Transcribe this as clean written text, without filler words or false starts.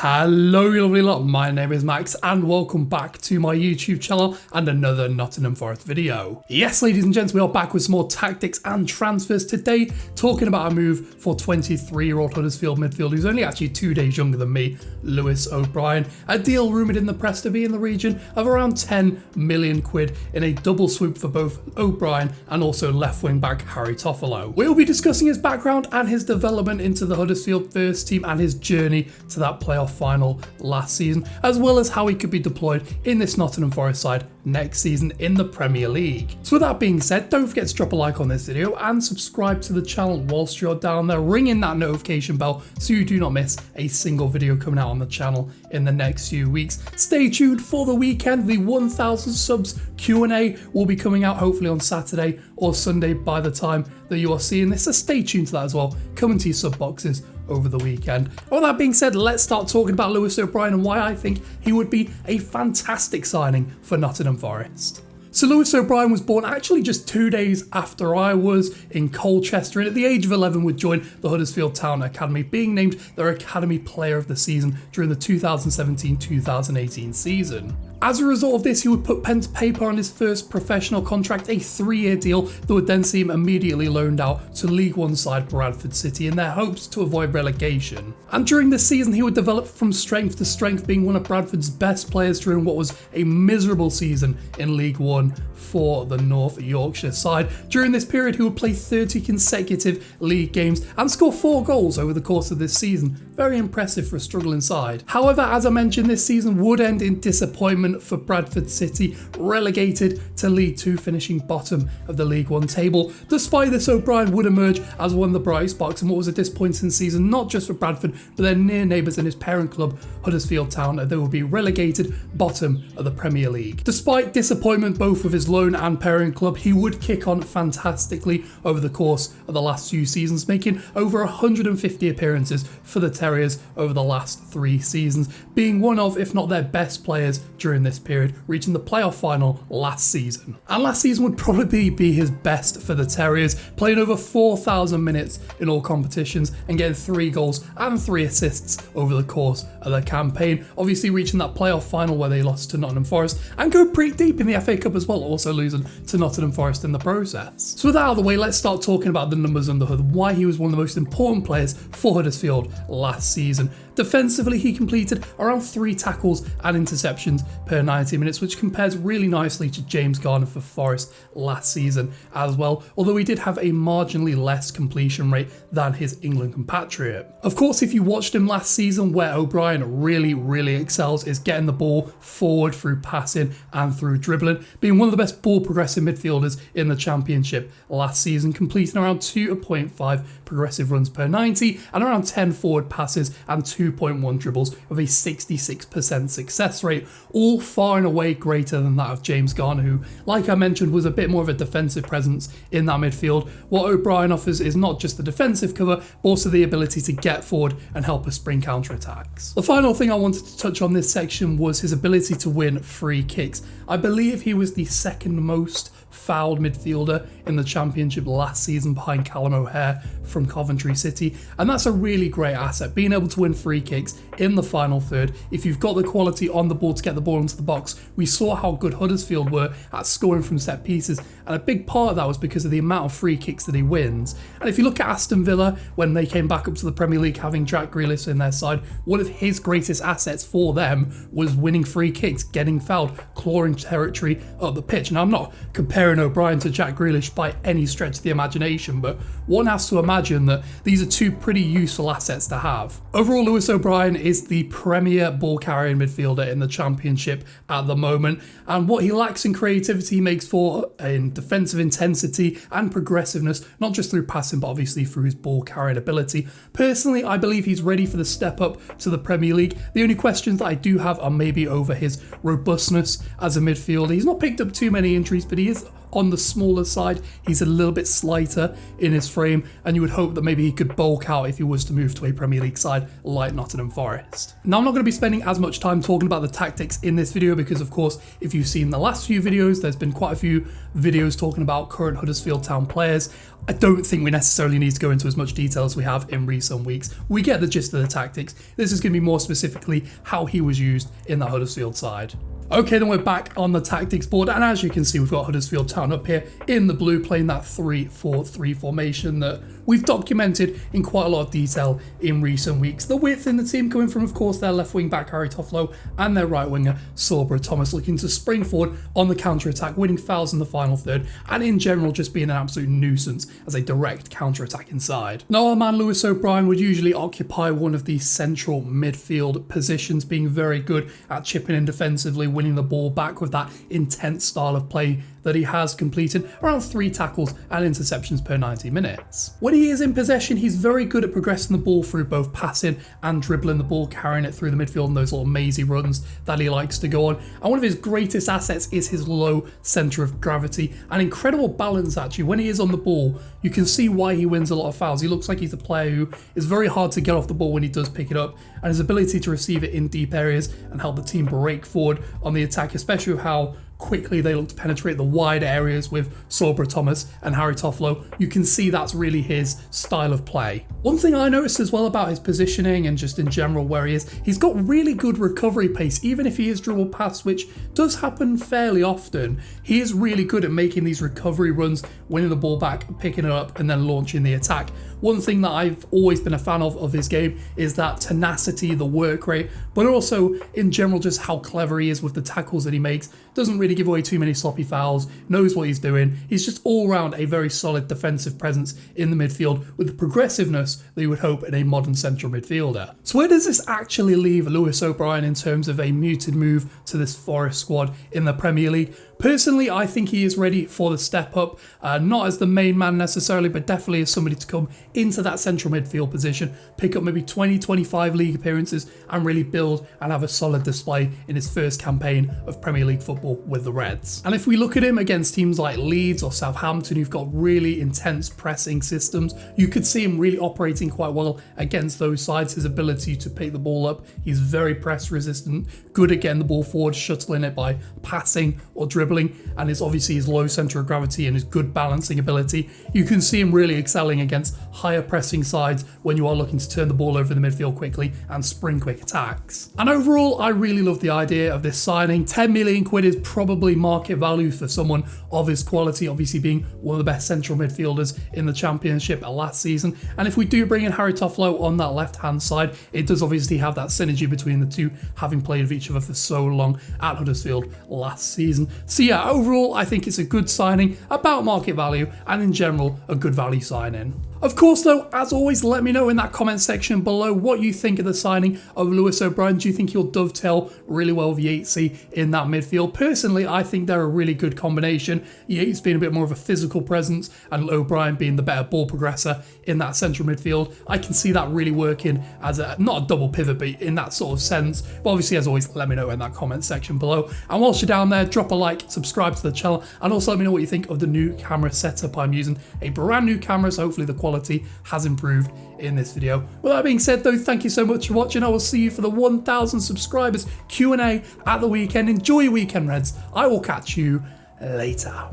Hello you lovely lot, my name is Max and welcome back to my YouTube channel and another Nottingham Forest video. Yes ladies and gents, we are back with some more tactics and transfers today, talking about a move for 23-year-old Huddersfield midfielder who's only actually 2 days younger than me, Lewis O'Brien. A deal rumoured in the press to be in the region of around 10 million quid in a double swoop for both O'Brien and also left wing back Harry Toffolo. We'll be discussing his background and his development into the Huddersfield first team and his journey to that playoff final last season, as well as how he could be deployed in this Nottingham Forest side next season in the Premier League. So with that being said, don't forget to drop a like on this video and subscribe to the channel whilst you're down there, ringing that notification bell so you do not miss a single video coming out on the channel in the next few weeks. Stay tuned for the weekend. The 1000 subs Q&A will be coming out hopefully on Saturday or Sunday by the time that you are seeing this, so stay tuned to that as well, coming to your sub boxes over the weekend. All that being said, let's start talking about Lewis O'Brien and why I think he would be a fantastic signing for Nottingham Forest. So Lewis O'Brien was born actually just 2 days after I was in Colchester, and at the age of 11 would join the Huddersfield Town Academy, being named their Academy Player of the Season during the 2017-2018 season. As a result of this, he would put pen to paper on his first professional contract, a 3-year deal that would then see him immediately loaned out to League One side Bradford City in their hopes to avoid relegation. And during this season, he would develop from strength to strength, being one of Bradford's best players during what was a miserable season in League One for the North Yorkshire side. During this period, he would play 30 consecutive league games and score 4 goals over the course of this season. Very impressive for a struggling side. However, as I mentioned, this season would end in disappointment for Bradford City, relegated to League 2, finishing bottom of the League 1 table. Despite this, O'Brien would emerge as one of the bright sparks in what was a disappointing season, not just for Bradford, but their near neighbours in his parent club, Huddersfield Town, and they would be relegated bottom of the Premier League. Despite disappointment both with his loan and parent club, he would kick on fantastically over the course of the last few seasons, making over 150 appearances for the Terriers over the last 3 seasons, being one of, if not their best players during this period, reaching the playoff final last season. And last season would probably be his best for the Terriers, playing over 4,000 minutes in all competitions and getting 3 goals and 3 assists over the course of the campaign, obviously reaching that playoff final where they lost to Nottingham Forest and go pretty deep in the FA Cup as well, also losing to Nottingham Forest in the process. So with that out of the way, let's start talking about the numbers under the hood, why he was one of the most important players for Huddersfield last season. Defensively, he completed around 3 tackles and interceptions per 90 minutes, which compares really nicely to James Garner for Forest last season as well, although he did have a marginally less completion rate than his England compatriot. Of course, if you watched him last season, where O'Brien really excels is getting the ball forward through passing and through dribbling, being one of the best ball progressive midfielders in the Championship last season, completing around 2.5 progressive runs per 90 and around 10 forward passes and 2.1 dribbles with a 66% success rate, all far and away greater than that of James Garner, who, like I mentioned, was a bit more of a defensive presence in that midfield. What O'Brien offers is not just the defensive cover, but also the ability to get forward and help us spring counter-attacks. The final thing I wanted to touch on this section was his ability to win free kicks. I believe he was the second most fouled midfielder in the Championship last season behind Callum O'Hare from Coventry City, and that's a really great asset, being able to win free kicks in the final third if you've got the quality on the ball to get the ball into the box. We saw how good Huddersfield were at scoring from set pieces, and a big part of that was because of the amount of free kicks that he wins. And if you look at Aston Villa, when they came back up to the Premier League having Jack Grealish in their side, one of his greatest assets for them was winning free kicks, getting fouled, clawing territory up the pitch. And I'm not comparing O'Brien to Jack Grealish by any stretch of the imagination, but one has to imagine that these are 2 pretty useful assets to have. Overall, Lewis O'Brien is the premier ball carrying midfielder in the Championship at the moment, and what he lacks in creativity makes for in defensive intensity and progressiveness, not just through passing but obviously through his ball carrying ability. Personally, I believe he's ready for the step up to the Premier League. The only questions that I do have are maybe over his robustness as a midfielder. He's not picked up too many injuries, but he is on the smaller side. He's a little bit slighter in his frame, and you would hope that maybe he could bulk out if he was to move to a Premier League side like Nottingham Forest. Now, I'm not going to be spending as much time talking about the tactics in this video because, of course, if you've seen the last few videos, there's been quite a few videos talking about current Huddersfield Town players. I don't think we necessarily need to go into as much detail as we have in recent weeks. We get the gist of the tactics. This is going to be more specifically how he was used in the Huddersfield side. Okay, then we're back on the tactics board, and as you can see, we've got Huddersfield Town up here in the blue playing that 3-4-3 formation that we've documented in quite a lot of detail in recent weeks. The width in the team coming from, of course, their left wing back Harry Toffolo and their right winger Sorba Thomas, looking to spring forward on the counter-attack, winning fouls in the final third, and in general just being an absolute nuisance as a direct counter-attack inside. Now, our man Lewis O'Brien would usually occupy one of the central midfield positions, being very good at chipping in defensively, winning the ball back with that intense style of play that he has, completed around 3 tackles and interceptions per 90 minutes. When he is in possession, he's very good at progressing the ball through both passing and dribbling the ball, carrying it through the midfield in those little mazy runs that he likes to go on. And one of his greatest assets is his low centre of gravity and incredible balance. Actually, when he is on the ball, you can see why he wins a lot of fouls. He looks like he's a player who is very hard to get off the ball when he does pick it up, and his ability to receive it in deep areas and help the team break forward on the attack, especially with how quickly they look to penetrate the wide areas with Sorba Thomas and Harry Toffolo. You can see that's really his style of play. One thing I noticed as well about his positioning and just in general where he is, he's got really good recovery pace, even if he is dribbled past, which does happen fairly often. He is really good at making these recovery runs, winning the ball back, picking it up, and then launching the attack. One thing that I've always been a fan of his game is that tenacity, the work rate, but also in general just how clever he is with the tackles that he makes. Doesn't really give away too many sloppy fouls, knows what he's doing. He's just all round a very solid defensive presence in the midfield with the progressiveness that you would hope in a modern central midfielder. So where does this actually leave Lewis O'Brien in terms of a muted move to this Forest squad in the Premier League? Personally, I think he is ready for the step up, not as the main man necessarily, but definitely as somebody to come into that central midfield position, pick up maybe 20-25 league appearances and really build and have a solid display in his first campaign of Premier League football with the Reds. And if we look at him against teams like Leeds or Southampton, who've got really intense pressing systems, you could see him really operating quite well against those sides. His ability to pick the ball up, he's very press resistant, good at getting the ball forward, shuttling it by passing or dribbling, and it's obviously his low centre of gravity and his good balancing ability. You can see him really excelling against higher pressing sides when you are looking to turn the ball over the midfield quickly and spring quick attacks. And overall, I really love the idea of this signing. 10 million quid is probably market value for someone of his quality, obviously being one of the best central midfielders in the Championship last season. And if we do bring in Harry Toffolo on that left-hand side, it does obviously have that synergy between the two, having played with each other for so long at Huddersfield last season. So yeah, overall, I think it's a good signing, about market value, and in general, a good value signing. Of course, though, as always, let me know in that comment section below what you think of the signing of Lewis O'Brien. Do you think he'll dovetail really well with Yatesy in that midfield? Personally, I think they're a really good combination. Yates being a bit more of a physical presence and O'Brien being the better ball progressor in that central midfield. I can see that really working as not a double pivot, but in that sort of sense. But obviously, as always, let me know in that comment section below. And whilst you're down there, drop a like, subscribe to the channel, and also let me know what you think of the new camera setup I'm using. A brand new camera, so hopefully the quality has improved in this video. With that being said, though, thank you so much for watching. I will see you for the 1,000 subscribers Q&A at the weekend. Enjoy your weekend, Reds. I will catch you later.